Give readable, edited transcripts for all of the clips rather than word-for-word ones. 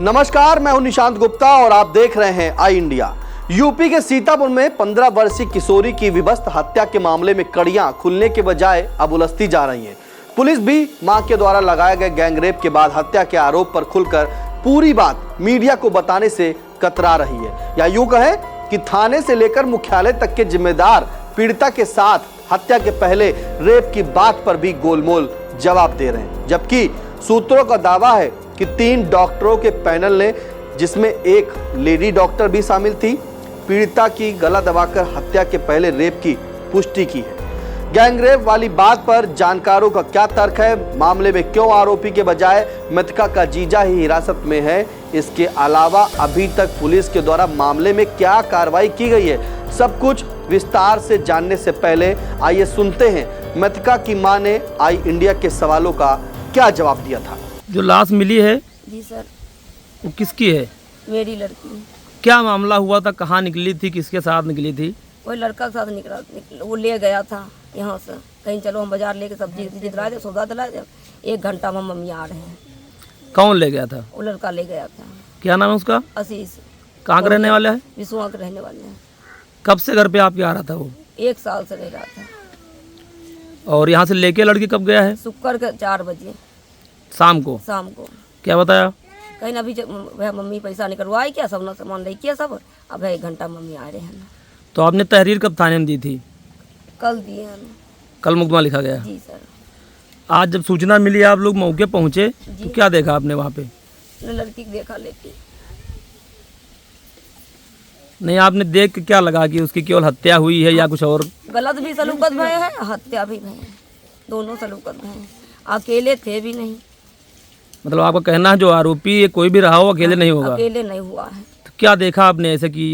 नमस्कार, मैं हूं निशांत गुप्ता और आप देख रहे हैं आई इंडिया। यूपी के सीतापुर में 15 वर्षीय किशोरी की विभत्स हत्या के मामले में कड़ियां खुलने के बजाय अब उलझती जा रही हैं। पुलिस भी मां के द्वारा लगाए गए गैंगरेप के बाद हत्या के आरोप पर खुलकर पूरी बात मीडिया को बताने से कतरा रही है, या यूं कहें कि थाने से लेकर मुख्यालय तक के जिम्मेदार पीड़िता के साथ हत्या के पहले रेप की बात पर भी गोलमोल जवाब दे रहे हैं। जबकि सूत्रों का दावा है कि 3 डॉक्टरों के पैनल ने, जिसमें एक लेडी डॉक्टर भी शामिल थी, पीड़िता की गला दबाकर हत्या के पहले रेप की पुष्टि की है। गैंगरेप वाली बात पर जानकारों का क्या तर्क है? मामले में क्यों आरोपी के बजाय मृतका का जीजा ही हिरासत में है? इसके अलावा अभी तक पुलिस के द्वारा मामले में क्या कार्रवाई की गई है? सब कुछ विस्तार से जानने से पहले आइए सुनते हैं मृतका की मां ने आई इंडिया के सवालों का क्या जवाब दिया था। जो लाश मिली है जी सर, वो किसकी है? मेरी लड़की। क्या मामला हुआ था? कहाँ निकली थी? किसके साथ निकली थी? कोई लड़का के साथ निकला, वो ले गया था यहाँ से। कहीं चलो हम बाजार लेके सब्जी दिला दे, सौदा दिला दे। 1 घंटा में मम्मी आ रहे हैं। कौन ले गया था? वो लड़का ले गया था। क्या नाम है उसका? आशीष। कहाँ का रहने वाला है? विश्वा के रहने वाले हैं। कब से घर पे आपके आ रहा था वो? 1 साल से रह रहा था। और यहाँ से लेके लड़की कब गया है? शुक्र के 4 बजे शाम को। क्या बताया? कहीं अभी वह मम्मी पैसा निकलवाई क्या, सब ना सामान ले किया सब। अब 1 घंटा मम्मी आ रहे हैं ना। तो आपने तहरीर कब थाने में दी थी? कल दिए हैं। कल मुकदमा लिखा गया? जी सर। आज जब सूचना मिली आप लोग मौके पहुँचे तो क्या देखा आपने वहाँ पे? लड़की देखा लेके। नहीं, आपने देख के क्या लगा कि उसकी केवल हत्या हुई है या कुछ और? गलत भी सलूकत भय है, हत्या भी भय है, दोनों सलूकत भय है। अकेले थे भी नहीं। मतलब आपका कहना है जो आरोपी ये कोई भी रहा हो अकेले नहीं होगा? अकेले नहीं हुआ है। तो क्या देखा आपने ऐसे कि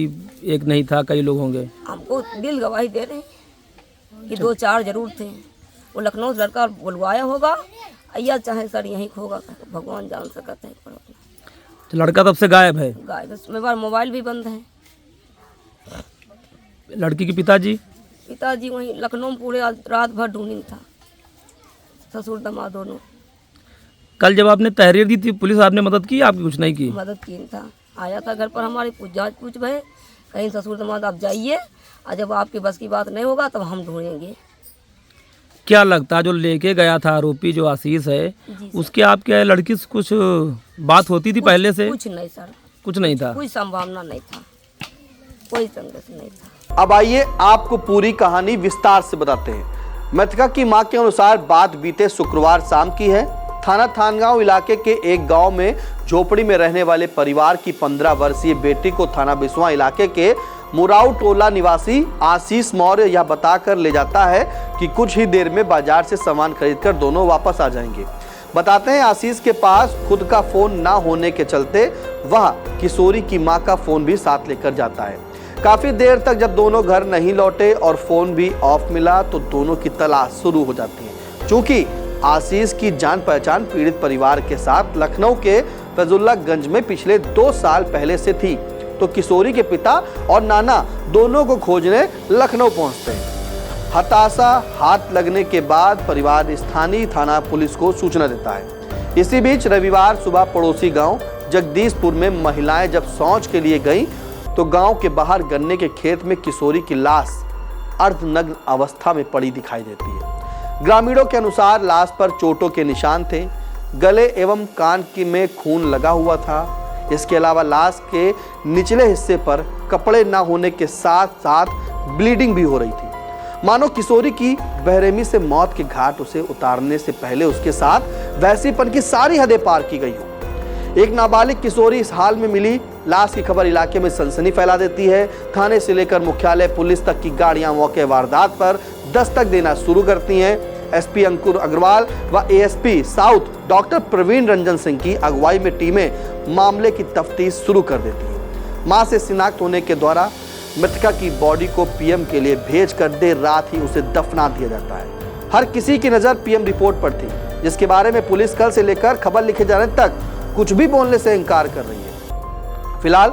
एक नहीं था, कई लोग होंगे? हमको दिल गवाही दे रहे हैं कि 2-4 जरूर थे। वो लखनऊ से लड़का बुलवाया होगा या चाहे सर यहीं होगा, भगवान जान सकता है। तो लड़का तब से गायब है? गायब। मेरा मोबाइल भी बंद है। लड़की के पिताजी वहीं लखनऊ में पूरे रात भर ढूंढी था, ससुर दामाद दोनों। कल जब आपने तहरीर दी थी पुलिस आपने मदद की? आपकी कुछ नहीं की? मदद की था, आया था घर पर हमारी पूछ भय। कहीं ससुर दामाद आप जाइए, और जब आपकी बस की बात नहीं होगा तब हम ढूंढेंगे। क्या लगता है जो लेके गया था आरोपी जो आशीष है, उसके आपके लड़की से कुछ बात होती थी पहले से? कुछ नहीं सर, कुछ नहीं था? कोई संभावना नहीं था, कोई संघर्ष नहीं था। अब आइए आपको पूरी कहानी विस्तार से बताते हैं। मृतका की मां के अनुसार बात बीते शुक्रवार शाम की है। थाना थानगांव इलाके के एक गांव में झोपड़ी में रहने वाले परिवार की 15 वर्षीय बेटी को थाना बिस्वा इलाके के मुराऊ टोला निवासी आशीष मौर्य यह बताकर ले जाता है कि कुछ ही देर में बाजार से सामान खरीदकर दोनों वापस आ जाएंगे। बताते हैं आशीष के पास खुद का फोन ना होने के चलते वह किशोरी की मां का फोन भी साथ लेकर जाता है। काफी देर तक जब दोनों घर नहीं लौटे और फोन भी ऑफ मिला तो दोनों की तलाश शुरू हो जाती है। चूंकि आशीष की जान पहचान पीड़ित परिवार के साथ लखनऊ के फैजुल्लागंज में पिछले 2 साल पहले से थी, तो किशोरी के पिता और नाना दोनों को खोजने लखनऊ पहुंचते हैं। हताशा हाथ लगने के बाद परिवार स्थानीय थाना पुलिस को सूचना देता है। इसी बीच रविवार सुबह पड़ोसी गांव जगदीशपुर में महिलाएं जब शौच के लिए गईं तो गांव के बाहर गन्ने के खेत में किशोरी की लाश अर्धनग्न अवस्था में पड़ी दिखाई देती है। ग्रामीणों के अनुसार लाश पर चोटों के निशान थे, गले एवं कान में खून लगा हुआ था। इसके अलावा लाश के निचले हिस्से पर कपड़े न होने के साथ साथ ब्लीडिंग भी हो रही थी। मानो किशोरी की बेरहमी से मौत के घाट उसे उतारने से पहले उसके साथ वैसीपन की सारी हदें पार की गई हो। एक नाबालिग किशोरी इस हाल में मिली लाश की खबर इलाके में सनसनी फैला देती है। थाने से लेकर मुख्यालय पुलिस तक की गाड़ियां मौके वारदात पर दस्तक देना शुरू करती हैं। एसपी अंकुर अग्रवाल व ASP south doctor Praveen Ranjan Singh की अगुवाई में टीमें मामले की तफ्तीश शुरू कर देती हैं। मां से शिनाख्त होने के द्वारा मृतका की बॉडी को पीएम के लिए भेजकर देर रात ही उसे दफना दिया जाता है। हर किसी की नजर पीएम रिपोर्ट पर थी, जिसके बारे में पुलिस कल से लेकर खबर लिखे जाने तक कुछ भी बोलने से इनकार कर रही है। फिलहाल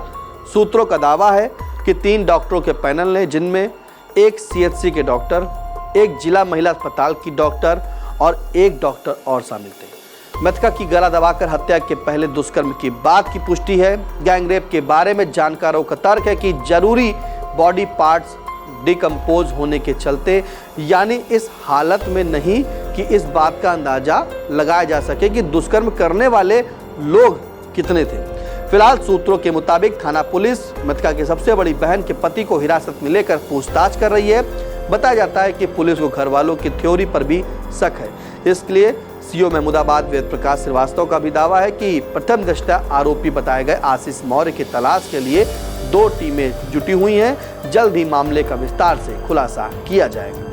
सूत्रों का दावा है कि 3 डॉक्टरों के पैनल ने, जिनमें एक सीएचसी के डॉक्टर, एक जिला महिला अस्पताल की डॉक्टर और एक डॉक्टर और शामिल थे, मृतका की गला दबाकर हत्या के पहले दुष्कर्म की बात की पुष्टि है। गैंगरेप के बारे में जानकारों का तर्क है कि जरूरी बॉडी पार्ट्स डिकम्पोज होने के चलते, यानी इस हालत में नहीं कि इस बात का अंदाजा लगाया जा सके कि दुष्कर्म करने वाले लोग कितने थे। फिलहाल सूत्रों के मुताबिक थाना पुलिस मृतका की सबसे बड़ी बहन के पति को हिरासत में लेकर पूछताछ कर रही है। बताया जाता है कि पुलिस को घर वालों की थ्योरी पर भी शक है। इसके लिए सीओ महमूदाबाद वेद प्रकाश श्रीवास्तव का भी दावा है कि प्रथम दृष्टया आरोपी बताए गए आशीष मौर्य की तलाश के लिए 2 टीमें जुटी हुई हैं। जल्द ही मामले का विस्तार से खुलासा किया जाएगा।